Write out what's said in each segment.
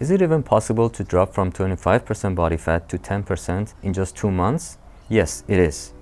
Is it even possible to drop from 25% body fat to 10% in just 2 months? Yes, it is.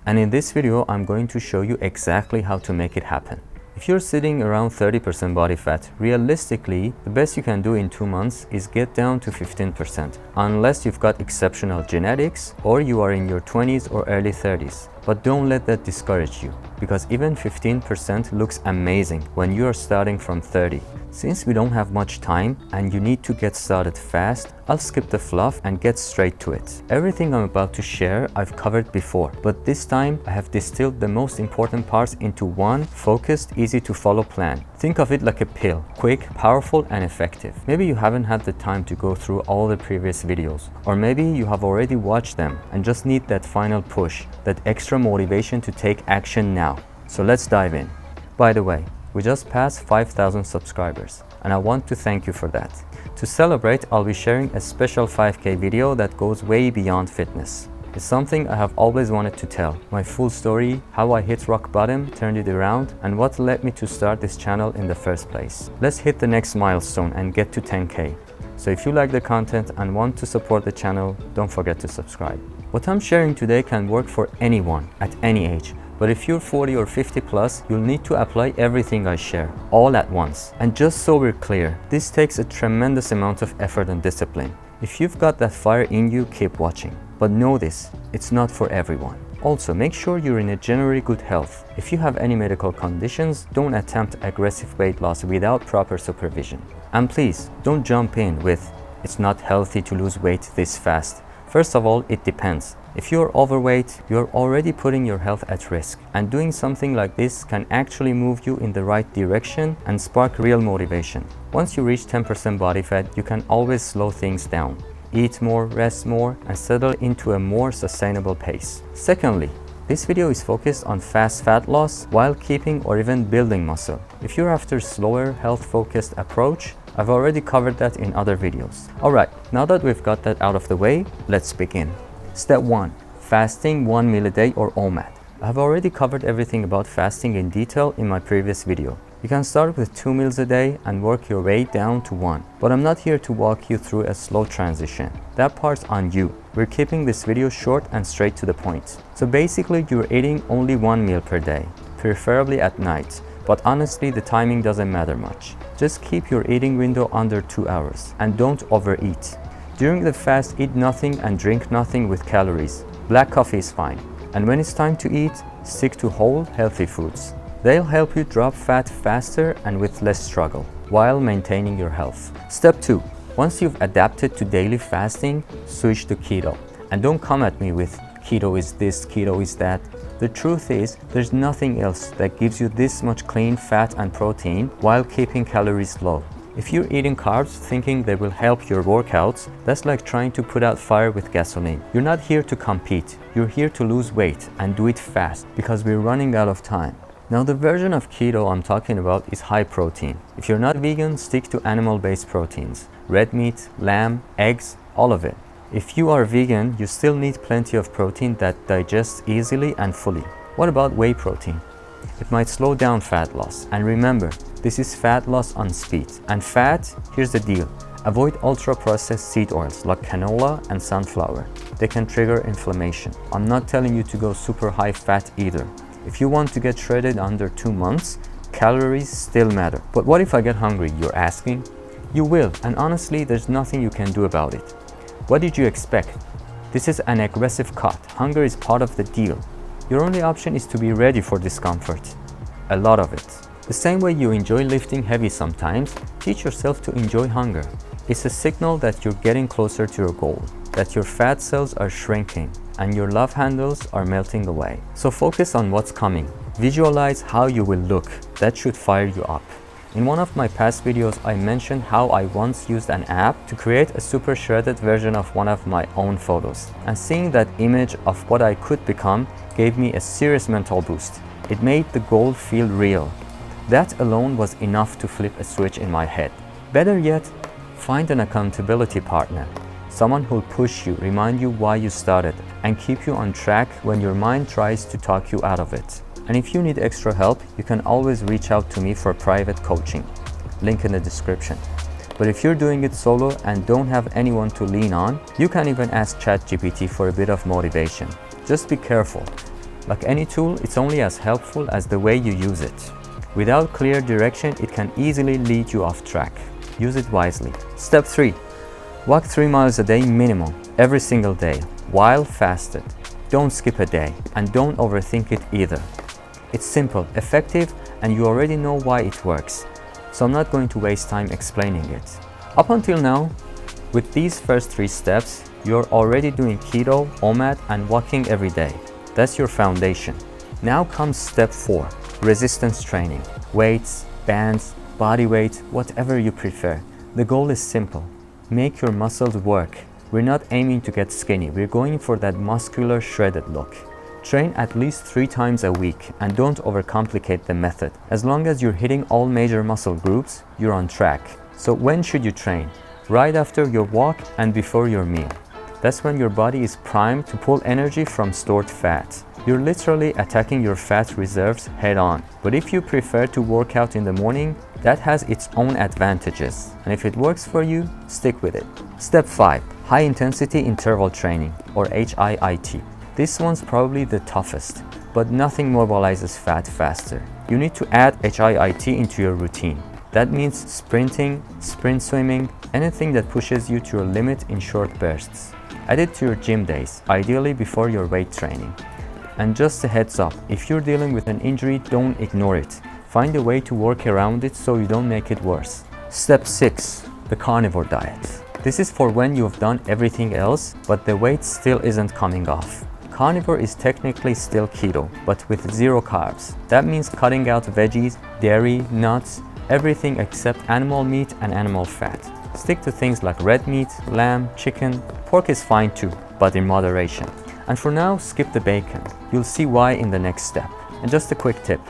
And in this video, I'm going to show you exactly how to make it happen. If you're sitting around 30% body fat, realistically, the best you can do in 2 months is get down to 15%, unless you've got exceptional genetics or you are in your 20s or early 30s. But don't let that discourage you, because even 15% looks amazing when you are starting from 30. Since we don't have much time and you need to get started fast, I'll skip the fluff and get straight to it. Everything I'm about to share I've covered before, but this time I have distilled the most important parts into one focused, easy to follow plan. Think of it like a pill, quick, powerful and effective. Maybe you haven't had the time to go through all the previous videos, or maybe you have already watched them and just need that final push, that extra motivation to take action now. So let's dive in. By the way, we just passed 5,000 subscribers, and I want to thank you for that. To celebrate, I'll be sharing a special 5K video that goes way beyond fitness. It's something I have always wanted to tell. My full story, how I hit rock bottom, turned it around, and what led me to start this channel in the first place. Let's hit the next milestone and get to 10K. So if you like the content and want to support the channel, don't forget to subscribe. What I'm sharing today can work for anyone at any age. But if you're 40 or 50 plus, you'll need to apply everything I share, all at once. And just so we're clear, this takes a tremendous amount of effort and discipline. If you've got that fire in you, keep watching. But know this, it's not for everyone. Also, make sure you're in a generally good health. If you have any medical conditions, don't attempt aggressive weight loss without proper supervision. And please, don't jump in with, it's not healthy to lose weight this fast. First of all, it depends. If you're overweight, you're already putting your health at risk, and doing something like this can actually move you in the right direction and spark real motivation. Once you reach 10% body fat, you can always slow things down. Eat more, rest more, and settle into a more sustainable pace. Secondly, this video is focused on fast fat loss while keeping or even building muscle. If you're after a slower, health-focused approach, I've already covered that in other videos. Alright, now that we've got that out of the way, let's begin. Step 1. Fasting 1 meal a day or OMAD. I have already covered everything about fasting in detail in my previous video. You can start with 2 meals a day and work your way down to 1. But I'm not here to walk you through a slow transition. That part's on you. We're keeping this video short and straight to the point. So basically, you're eating only 1 meal per day, preferably at night. But honestly, the timing doesn't matter much. Just keep your eating window under 2 hours and don't overeat. During the fast, eat nothing and drink nothing with calories. Black coffee is fine. And when it's time to eat, stick to whole, healthy foods. They'll help you drop fat faster and with less struggle, while maintaining your health. Step 2. Once you've adapted to daily fasting, switch to keto. And don't come at me with keto is this, keto is that. The truth is, there's nothing else that gives you this much clean fat and protein while keeping calories low. If you're eating carbs thinking they will help your workouts, that's like trying to put out fire with gasoline. You're not here to compete. You're here to lose weight and do it fast because we're running out of time. Now, the version of keto I'm talking about is high protein. If you're not vegan, stick to animal-based proteins. Red meat, lamb, eggs, all of it. If you are vegan, you still need plenty of protein that digests easily and fully. What about whey protein? It might slow down fat loss. And remember, this is fat loss on speed. And fat, here's the deal. Avoid ultra-processed seed oils like canola and sunflower. They can trigger inflammation. I'm not telling you to go super high fat either. If you want to get shredded under 2 months, calories still matter. But what if I get hungry, you're asking? You will, and honestly, there's nothing you can do about it. What did you expect? This is an aggressive cut. Hunger is part of the deal. Your only option is to be ready for discomfort. A lot of it. The same way you enjoy lifting heavy sometimes, teach yourself to enjoy hunger. It's a signal that you're getting closer to your goal, that your fat cells are shrinking, and your love handles are melting away. So focus on what's coming. Visualize how you will look. That should fire you up. In one of my past videos, I mentioned how I once used an app to create a super shredded version of one of my own photos. And seeing that image of what I could become gave me a serious mental boost. It made the goal feel real. That alone was enough to flip a switch in my head. Better yet, find an accountability partner. Someone who'll push you, remind you why you started, and keep you on track when your mind tries to talk you out of it. And if you need extra help, you can always reach out to me for private coaching. Link in the description. But if you're doing it solo and don't have anyone to lean on, you can even ask ChatGPT for a bit of motivation. Just be careful. Like any tool, it's only as helpful as the way you use it. Without clear direction, it can easily lead you off track. Use it wisely. Step 3. Walk 3 miles a day minimum, every single day, while fasted. Don't skip a day, and don't overthink it either. It's simple, effective, and you already know why it works. So I'm not going to waste time explaining it. Up until now, with these first 3 steps, you're already doing keto, OMAD, and walking every day. That's your foundation. Now comes step 4, resistance training. Weights, bands, body weight, whatever you prefer. The goal is simple. Make your muscles work. We're not aiming to get skinny. We're going for that muscular, shredded look. Train at least 3 times a week and don't overcomplicate the method. As long as you're hitting all major muscle groups, you're on track. So when should you train? Right after your walk and before your meal. That's when your body is primed to pull energy from stored fat. You're literally attacking your fat reserves head on. But if you prefer to work out in the morning, that has its own advantages. And if it works for you, stick with it. Step 5. High intensity interval training, or HIIT. This one's probably the toughest, but nothing mobilizes fat faster. You need to add HIIT into your routine. That means sprinting, sprint swimming, anything that pushes you to your limit in short bursts. Add it to your gym days, ideally before your weight training. And just a heads up, if you're dealing with an injury, don't ignore it. Find a way to work around it so you don't make it worse. Step 6. The carnivore diet. This is for when you've done everything else, but the weight still isn't coming off. Carnivore is technically still keto, but with 0 carbs. That means cutting out veggies, dairy, nuts, everything except animal meat and animal fat. Stick to things like red meat, lamb, chicken. Pork is fine too, but in moderation. And for now, skip the bacon. You'll see why in the next step. And just a quick tip.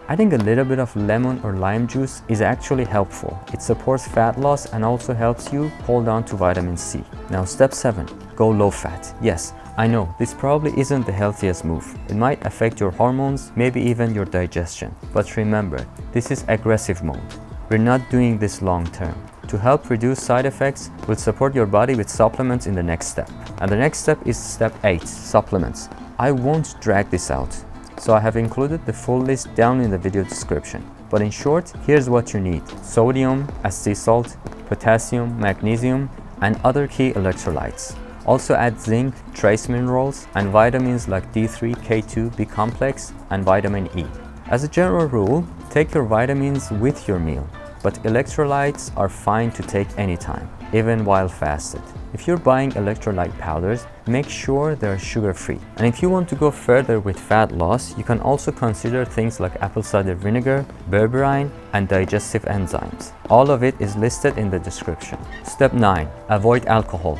Adding a little bit of lemon or lime juice is actually helpful. It supports fat loss and also helps you hold on to vitamin C. Now step 7, go low fat. Yes, I know, this probably isn't the healthiest move. It might affect your hormones, maybe even your digestion. But remember, this is aggressive mode. We're not doing this long term. To help reduce side effects, we'll support your body with supplements in the next step. And the next step is step 8, supplements. I won't drag this out, so I have included the full list down in the video description. But in short, here's what you need: sodium, sea salt, potassium, magnesium, and other key electrolytes. Also add zinc, trace minerals, and vitamins like D3, K2, B complex, and vitamin E. As a general rule, take your vitamins with your meal, but electrolytes are fine to take anytime, even while fasted. If you're buying electrolyte powders, make sure they're sugar-free. And if you want to go further with fat loss, you can also consider things like apple cider vinegar, berberine, and digestive enzymes. All of it is listed in the description. Step 9. Avoid alcohol.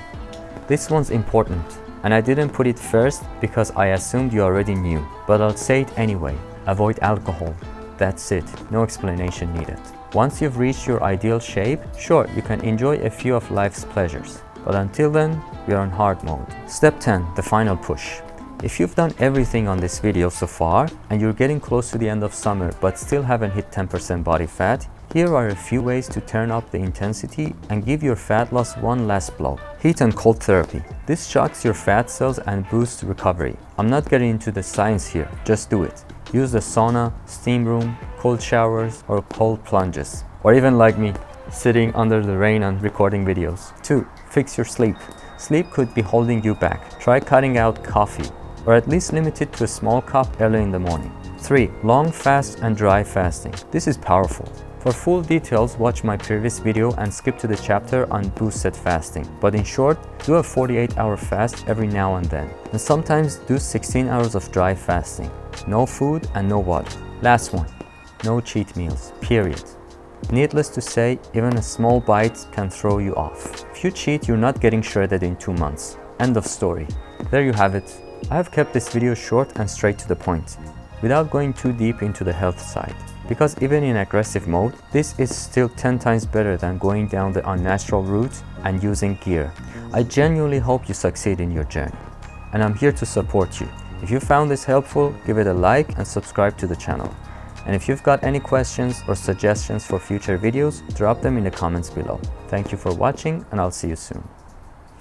This one's important, and I didn't put it first because I assumed you already knew, but I'll say it anyway. Avoid alcohol. That's it. No explanation needed. Once you've reached your ideal shape, sure, you can enjoy a few of life's pleasures. But until then, we are on hard mode. Step 10, the final push. If you've done everything on this video so far, and you're getting close to the end of summer but still haven't hit 10% body fat, here are a few ways to turn up the intensity and give your fat loss one last blow. Heat and cold therapy. This shocks your fat cells and boosts recovery. I'm not getting into the science here, just do it. Use the sauna, steam room, cold showers, or cold plunges. Or even like me, sitting under the rain and recording videos. 2. Fix your sleep. Sleep could be holding you back. Try cutting out coffee, or at least limit it to a small cup early in the morning. 3. Long fast and dry fasting. This is powerful. For full details, watch my previous video and skip to the chapter on boosted fasting. But in short, do a 48-hour fast every now and then. And sometimes do 16 hours of dry fasting. No food and no water. Last one, no cheat meals, period. Needless to say, even a small bite can throw you off. If you cheat, you're not getting shredded in 2 months. End of story. There you have it. I have kept this video short and straight to the point, without going too deep into the health side. Because even in aggressive mode, this is still 10 times better than going down the unnatural route and using gear. I genuinely hope you succeed in your journey, and I'm here to support you. If you found this helpful, give it a like and subscribe to the channel. And if you've got any questions or suggestions for future videos, drop them in the comments below. Thank you for watching, and I'll see you soon.